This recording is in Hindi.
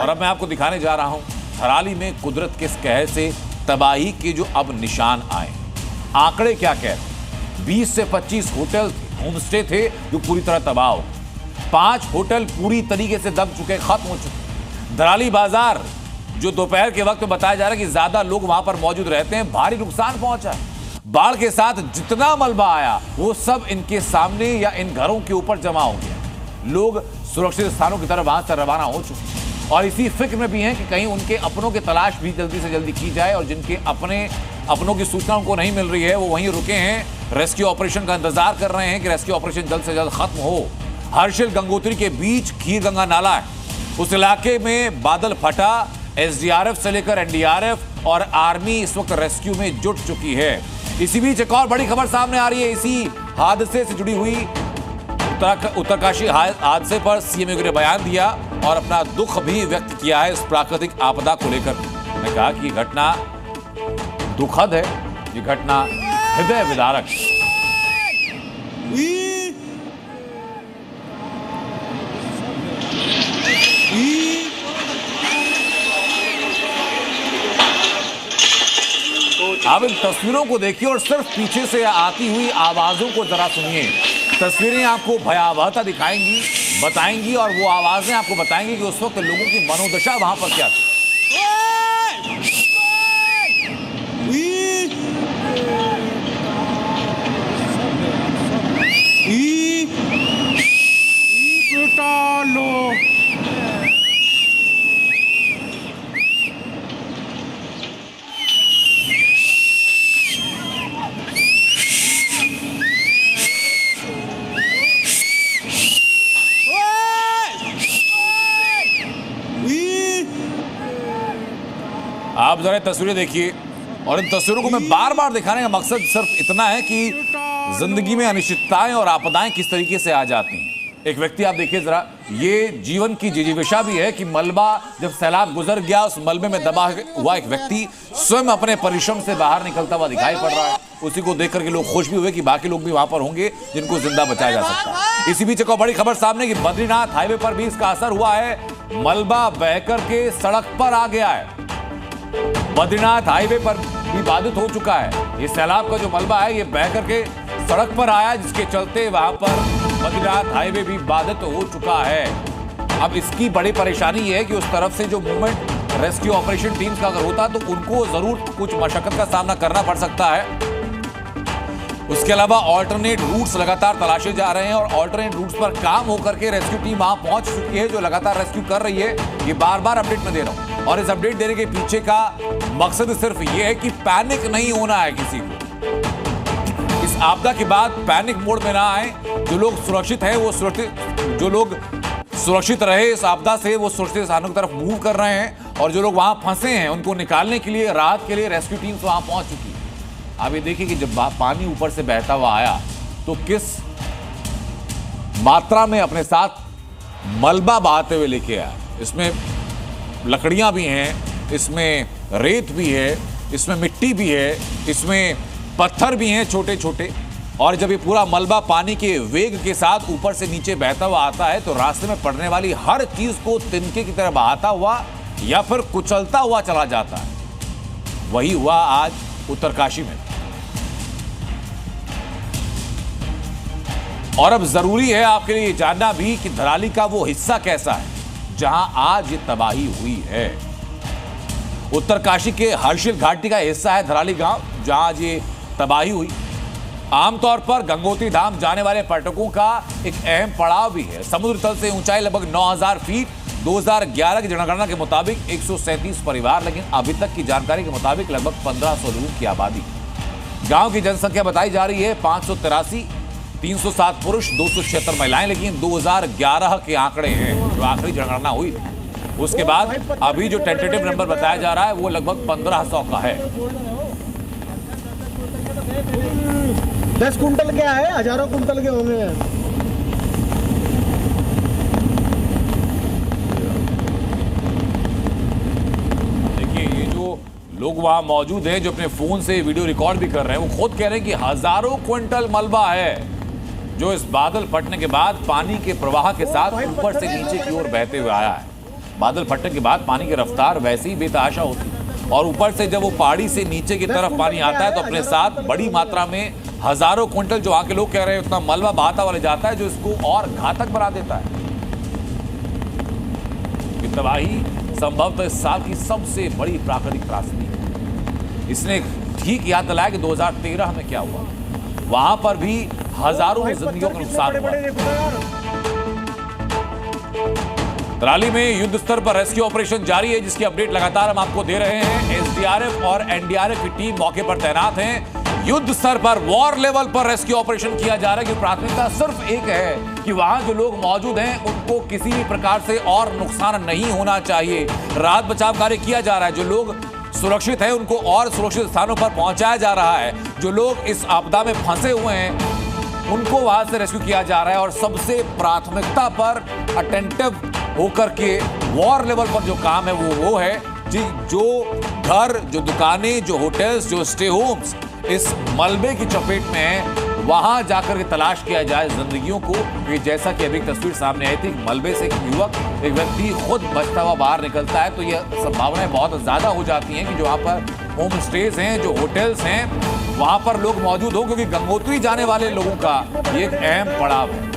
और अब मैं आपको दिखाने जा रहा हूं थराली में कुदरत के कहर से तबाही के जो अब निशान आए। आंकड़े क्या कहते हैं, 20 से 25 होटल होम स्टे थे जो पूरी तरह तबाह हो, 5 होटल पूरी तरीके से दब चुके, खत्म हो चुके। धराली बाजार जो दोपहर के वक्त में बताया जा रहा है कि ज्यादा लोग वहां पर मौजूद रहते हैं, भारी नुकसान पहुंचा है। बाढ़ के साथ जितना मलबा आया वो सब इनके सामने या इन घरों के ऊपर जमा हो गया। लोग सुरक्षित स्थानों की तरफ वहां से रवाना हो चुके और इसी फिक्र में भी हैं कि कहीं उनके अपनों की तलाश भी जल्दी से जल्दी की जाए, और जिनके अपनों की सूचना उनको नहीं मिल रही है वो वहीं रुके हैं, रेस्क्यू ऑपरेशन का इंतजार कर रहे हैं कि रेस्क्यू ऑपरेशन जल्द से जल्द खत्म हो। हर्षिल गंगोत्री के बीच खीर गंगा नाला है, उस इलाके में बादल फटा। एसडीआरएफ से लेकर एनडीआरएफ और आर्मी इस वक्त रेस्क्यू में जुट चुकी है। इसी बीच एक और बड़ी खबर सामने आ रही है, इसी हादसे से जुड़ी हुई। उत्तरकाशी हादसे पर सीएम योगी ने बयान दिया और अपना दुख भी व्यक्त किया है इस प्राकृतिक आपदा को लेकर। उन्होंने कहा कि ये घटना दुखद है, ये घटना हृदय विदारक है। आप इन तस्वीरों को देखिए और सिर्फ पीछे से आती हुई आवाजों को जरा सुनिए। तस्वीरें आपको भयावहता दिखाएंगी, बताएंगी, और वो आवाजें आपको बताएंगी कि उस वक्त लोगों की मनोदशा वहां पर क्या थी। आप जरा तस्वीरें देखिए, और इन तस्वीरों को मैं बार बार दिखाने का मकसद सिर्फ इतना है कि जिंदगी में अनिश्चितताएं और आपदाएं किस तरीके से आ जाती हैं। एक व्यक्ति आप देखिए जरा, ये जीवन की जिजीविषा भी है कि मलबा जब सैलाब गुजर गया, उस मलबे में दबा हुआ एक व्यक्ति स्वयं अपने परिश्रम से बाहर निकलता हुआ दिखाई पड़ रहा है। उसी को देख करके लोग खुश भी हुए कि बाकी लोग भी वहां पर होंगे जिनको जिंदा बचाया जा सकता है। इसी बीच एक और बड़ी खबर सामने कि बद्रीनाथ हाईवे पर भी इसका असर हुआ है। मलबा बहकर के सड़क पर आ गया है, बद्रीनाथ हाईवे पर भी बाधित हो चुका है। ये सैलाब का जो मलबा है ये बह करके सड़क पर आया, जिसके चलते वहां पर बद्रीनाथ हाईवे भी बाधित हो चुका है। अब इसकी बड़ी परेशानी ये है कि उस तरफ से जो मूवमेंट रेस्क्यू ऑपरेशन टीम्स का अगर होता तो उनको जरूर कुछ मशक्कत का सामना करना पड़ सकता है। उसके अलावा ऑल्टरनेट रूट्स लगातार तलाशे जा रहे हैं और ऑल्टरनेट रूट्स पर काम होकर के रेस्क्यू टीम वहां पहुंच चुकी है जो लगातार रेस्क्यू कर रही है। ये बार बार अपडेट में दे रहा हूं, और इस अपडेट देने के पीछे का मकसद सिर्फ ये है कि पैनिक नहीं होना है किसी को। इस आपदा के बाद पैनिक मोड में ना आए। जो लोग सुरक्षित हैं वो सुरक्षित, जो लोग सुरक्षित रहे इस आपदा से वो सुरक्षित स्थानों की तरफ मूव कर रहे हैं, और जो लोग वहां फंसे हैं उनको निकालने के लिए, राहत के लिए रेस्क्यू टीम्स वहां पहुंच चुकी है। आप ये देखिए कि जब पानी ऊपर से बहता हुआ आया तो किस मात्रा में अपने साथ मलबा बहाते हुए लेके आया। इसमें लकड़ियां भी हैं, इसमें रेत भी है, इसमें मिट्टी भी है, इसमें पत्थर भी हैं छोटे छोटे। और जब ये पूरा मलबा पानी के वेग के साथ ऊपर से नीचे बहता हुआ आता है तो रास्ते में पड़ने वाली हर चीज को तिनके की तरह बहाता हुआ या फिर कुचलता हुआ चला जाता है। वही हुआ आज उत्तरकाशी में। और अब जरूरी है आपके लिए जानना भी कि धराली का वो हिस्सा कैसा है जहां आज ये तबाही हुई है। उत्तरकाशी के हर्षिल घाटी का हिस्सा है धराली गांव, जहां आज ये तबाही हुई। आमतौर पर गंगोत्री धाम जाने वाले पर्यटकों का एक अहम पड़ाव भी है। समुद्र तल से ऊंचाई लगभग 9000 फीट। 2011 की जनगणना के मुताबिक 137 परिवार, लेकिन अभी तक की जानकारी के मुताबिक लगभग 1500 लोगों की आबादी। गांव की जनसंख्या बताई जा रही है 583, 307 पुरुष, 276 महिलाएं, लेकिन 2011 के आंकड़े हैं जो आखिरी जनगणना हुई थी। उसके बाद अभी जो टेंटेटिव नंबर बताया जा रहा है वो लगभग 1500 का है। 10 कुंटल क्या है, हजारों कुंटल के होंगे। देखिए ये जो लोग वहां मौजूद हैं जो अपने फोन से वीडियो रिकॉर्ड भी कर रहे हैं, वो खुद कह रहे हैं कि हजारों क्विंटल मलबा है जो इस बादल फटने के बाद पानी के प्रवाह के साथ ऊपर से नीचे की ओर बहते हुए आया है। बादल फटने के बाद पानी की रफ्तार वैसे ही बेतहाशा होती है और ऊपर से जब वो पहाड़ी से नीचे की तरफ पानी आता है तो अपने साथ बड़ी मात्रा में हजारों क्विंटल, जो वहां के लोग कह रहे हैं, उतना मलबा बहाता हुआ ले जाता है, जो इसको और घातक बना देता है। ये तबाही संभवतः इस साल की सबसे बड़ी प्राकृतिक त्रासदी है। इसने ठीक याद दिलाया कि 2013 में क्या हुआ। वहां पर भी हजारों जिंदगियों का नुकसान हुआ। तराली में युद्ध स्तर पर रेस्क्यू ऑपरेशन जारी है, जिसकी अपडेट लगातार हम आपको दे रहे हैं। एसडीआरएफ और एनडीआरएफ की टीम मौके पर तैनात हैं। युद्ध स्तर पर, वॉर लेवल पर रेस्क्यू ऑपरेशन किया जा रहा है, कि प्राथमिकता सिर्फ एक है कि वहां जो लोग मौजूद हैं उनको किसी भी प्रकार से और नुकसान नहीं होना चाहिए। राहत बचाव कार्य किया जा रहा है। जो लोग सुरक्षित हैं उनको और सुरक्षित स्थानों पर पहुंचाया जा रहा है। जो लोग इस आपदा में फंसे हुए हैं उनको वहां से रेस्क्यू किया जा रहा है। और सबसे प्राथमिकता पर अटेंटिव होकर के वॉर लेवल पर जो काम है वो है जी, जो घर, जो दुकानें, जो होटल्स, जो स्टे होम्स इस मलबे की चपेट में है, वहां जाकर के तलाश किया जाए जिंदगियों को। कि जैसा कि अभी एक तस्वीर सामने आई थी, मलबे से एक युवक, एक व्यक्ति खुद बचता हुआ बाहर निकलता है, तो यह संभावनाएं बहुत ज्यादा हो जाती हैं कि जो वहां पर होम स्टेज हैं, जो होटल्स हैं, वहां पर लोग मौजूद हो, क्योंकि गंगोत्री जाने वाले लोगों का ये एक अहम पड़ाव है।